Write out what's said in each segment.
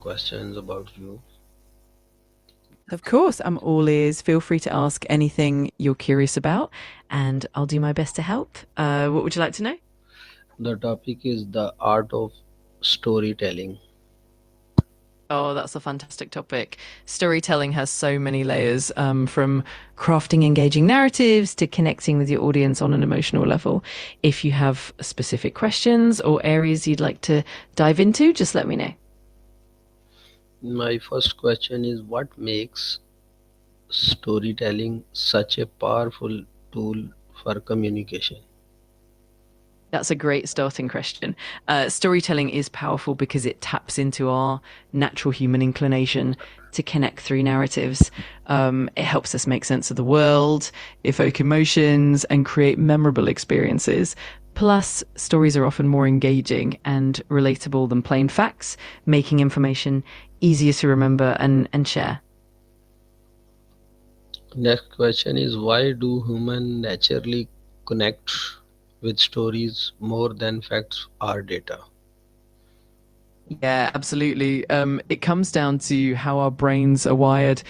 questions about you. Of course, I'm all ears. Feel free to ask anything you're curious about, and I'll do my best to help. What would you like to know? The topic is the art of storytelling. Oh, that's a fantastic topic. Storytelling has so many layers, from crafting engaging narratives to connecting with your audience on an emotional level. If you have specific questions or areas you'd like to dive into, just let me know. My first question is what makes storytelling such a powerful tool for communication? That's a great starting question. Storytelling is powerful because it taps into our natural human inclination to connect through narratives. It helps us make sense of the world, evoke emotions, and create memorable experiences. Plus, stories are often more engaging and relatable than plain facts, making information easier to remember and share. Next question is why do humans naturally connect with stories more than facts or data? Yeah, absolutely. It comes down to how our brains are wired.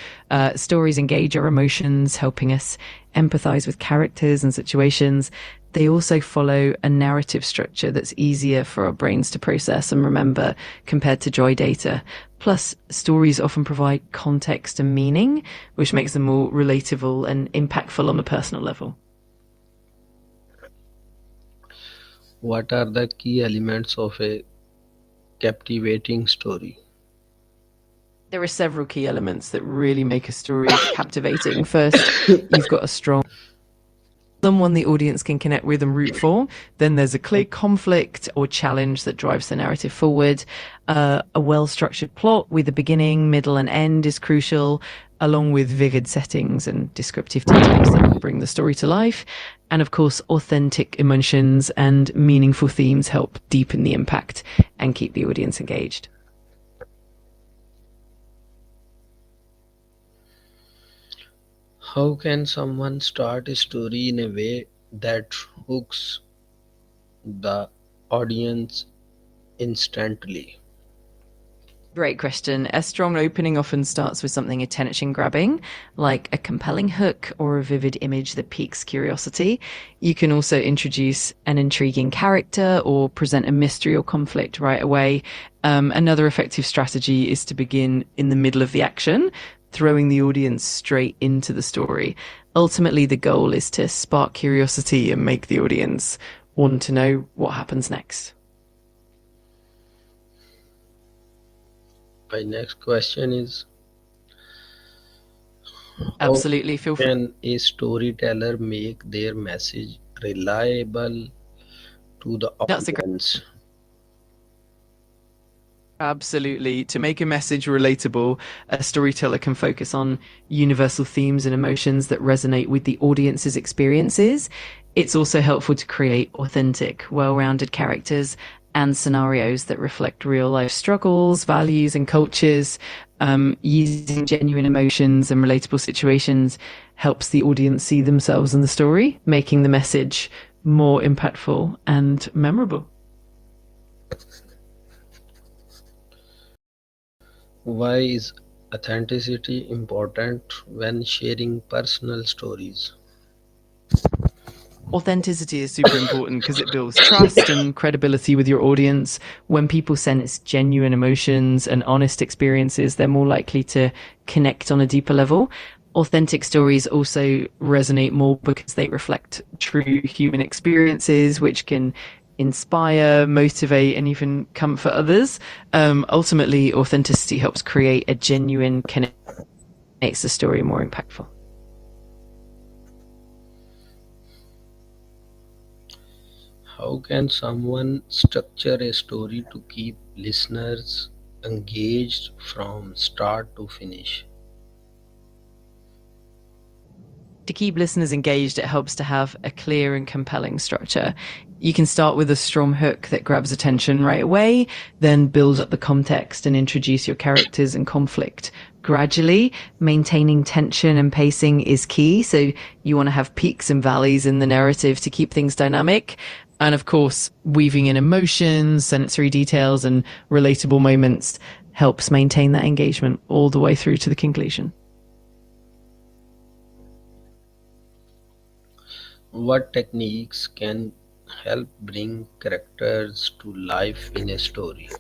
Stories engage our emotions, helping us empathize with characters and situations. They also follow a narrative structure that's easier for our brains to process and remember compared to dry data. Plus, stories often provide context and meaning, which makes them more relatable and impactful on a personal level. What are the key elements of a captivating story? There are several key elements that really make a story captivating. First, you've got a strong someone the audience can connect with and root for. Then there's a clear conflict or challenge that drives the narrative forward. A well structured plot with a beginning, middle, and end is crucial, along with vivid settings and descriptive details that bring the story to life. And of course, authentic emotions and meaningful themes help deepen the impact and keep the audience engaged. How can someone start a story in a way that hooks the audience instantly? Great question. A strong opening often starts with something attention grabbing, like a compelling hook or a vivid image that piques curiosity. You can also introduce an intriguing character or present a mystery or conflict right away. Another effective strategy is to begin in the middle of the action, throwing the audience straight into the story. Ultimately, the goal is to spark curiosity and make the audience want to know what happens next. My next question is how Absolutely. Feel free. can a storyteller make their message reliable to the That's a audience? Absolutely. To make a message relatable, a storyteller can focus on universal themes and emotions that resonate with the audience's experiences. It's also helpful to create authentic, well rounded characters and scenarios that reflect real life struggles, values, and cultures. Using genuine emotions and relatable situations helps the audience see themselves in the story, making the message more impactful and memorable. Why is authenticity important when sharing personal stories? Authenticity is super important because it builds trust and credibility with your audience. When people sense genuine emotions and honest experiences, they're more likely to connect on a deeper level. Authentic stories also resonate more because they reflect true human experiences, which can inspire, motivate, and even comfort others. Ultimately, authenticity helps create a genuine connection, makes the story more impactful. How can someone structure a story to keep listeners engaged from start to finish? To keep listeners engaged, it helps to have a clear and compelling structure. You can start with a strong hook that grabs attention right away, then build up the context and introduce your characters and conflict gradually. Maintaining tension and pacing is key. So you want to have peaks and valleys in the narrative to keep things dynamic. And of course, weaving in emotions, sensory details, and relatable moments helps maintain that engagement all the way through to the conclusion. What techniques can help bring characters to life in a story?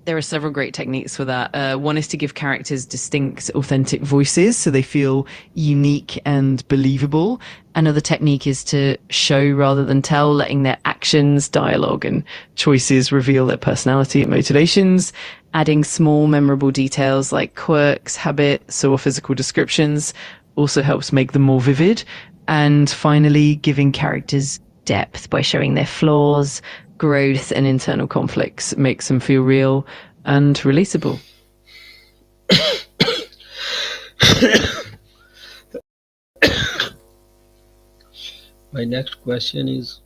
There are several great techniques for that. One is to give characters distinct, authentic voices so they feel unique and believable. Another technique is to show rather than tell, letting their actions, dialogue, and choices reveal their personality and motivations. Adding small, memorable details like quirks, habits, or physical descriptions also helps make them more vivid. And finally, giving characters depth by showing their flaws, growth, and internal conflicts makes them feel real and relatable. My next question is,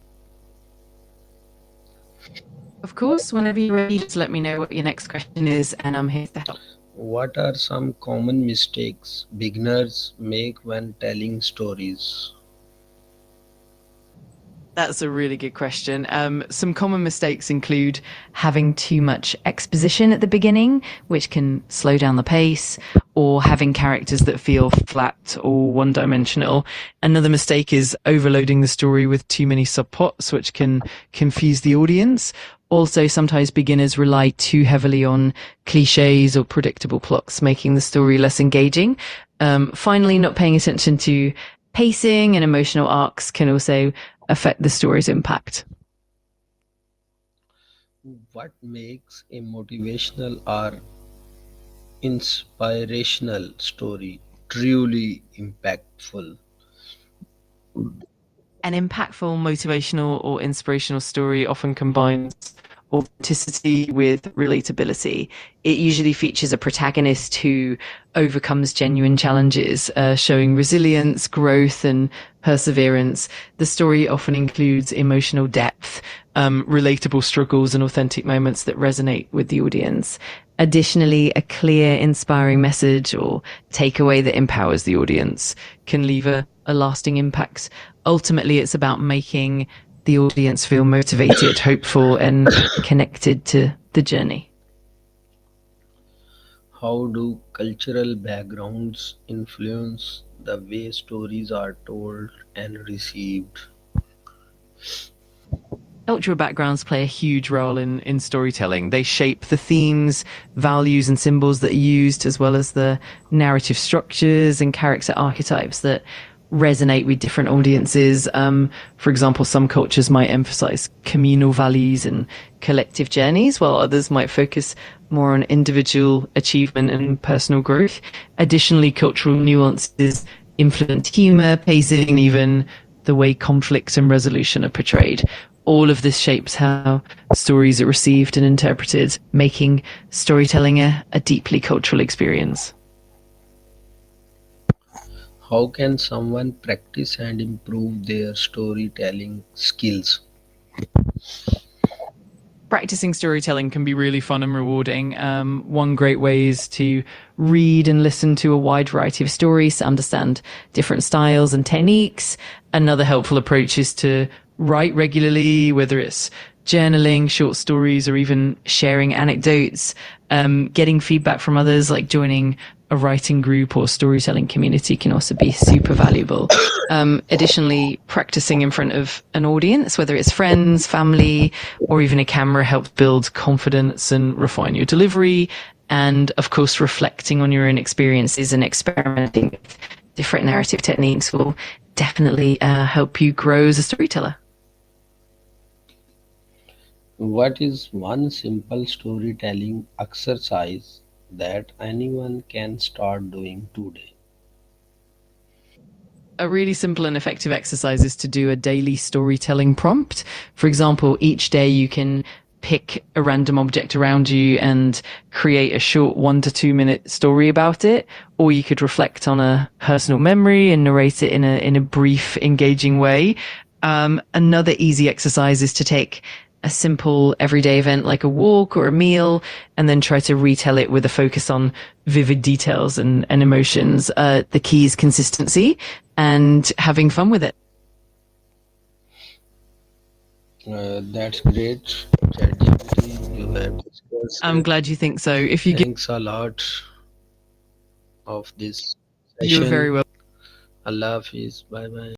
Of course, whenever you're ready, just let me know what your next question is, and I'm here to help. what are some common mistakes beginners make when telling stories? That's a really good question. Some common mistakes include having too much exposition at the beginning, which can slow down the pace, or having characters that feel flat or one dimensional. Another mistake is overloading the story with too many subplots, which can confuse the audience. Also, sometimes beginners rely too heavily on cliches or predictable plots, making the story less engaging. Finally, not paying attention to pacing and emotional arcs can also affect the story's impact. What makes a motivational or inspirational story truly impactful? An impactful, motivational, or inspirational story often combines authenticity with relatability. It usually features a protagonist who overcomes genuine challenges, showing resilience, growth, and perseverance. The story often includes emotional depth, relatable struggles, and authentic moments that resonate with the audience. Additionally, a clear, inspiring message or takeaway that empowers the audience can leave a lasting impact. Ultimately, it's about making the audience feel motivated, hopeful, and connected to the journey. How do cultural backgrounds influence the way stories are told and received? Cultural backgrounds play a huge role in storytelling. They shape the themes, values, and symbols that are used, as well as the narrative structures and character archetypes that resonate with different audiences. For example, some cultures might emphasize communal values and collective journeys, while others might focus more on individual achievement and personal growth. Additionally, cultural nuances influence humor, pacing, and even the way conflicts and resolution are portrayed. All of this shapes how stories are received and interpreted, making storytelling a deeply cultural experience. How can someone practice and improve their storytelling skills? Practicing storytelling can be really fun and rewarding. One great way is to read and listen to a wide variety of stories to understand different styles and techniques. Another helpful approach is to write regularly, whether it's journaling, short stories, or even sharing anecdotes. Getting feedback from others, like joining a writing group or storytelling community, can also be super valuable. Additionally, practicing in front of an audience, whether it's friends, family, or even a camera, helps build confidence and refine your delivery. And of course, reflecting on your own experiences and experimenting with different narrative techniques will definitely help you grow as a storyteller. What is one simple storytelling exercise that anyone can start doing today? A really simple and effective exercise is to do a daily storytelling prompt. For example, each day you can pick a random object around you and create a short 1 to 2 minute story about it, or you could reflect on a personal memory and narrate it in a brief, engaging way. Another easy exercise is to take a simple everyday event like a walk or a meal, and then try to retell it with a focus on vivid details and emotions. The key is consistency and having fun with it. That's great. ChatGPT, we have discussed. I'm glad you think so. If you give, Thanks a lot of this you're very session. welcome. Allah Hafiz. Bye bye.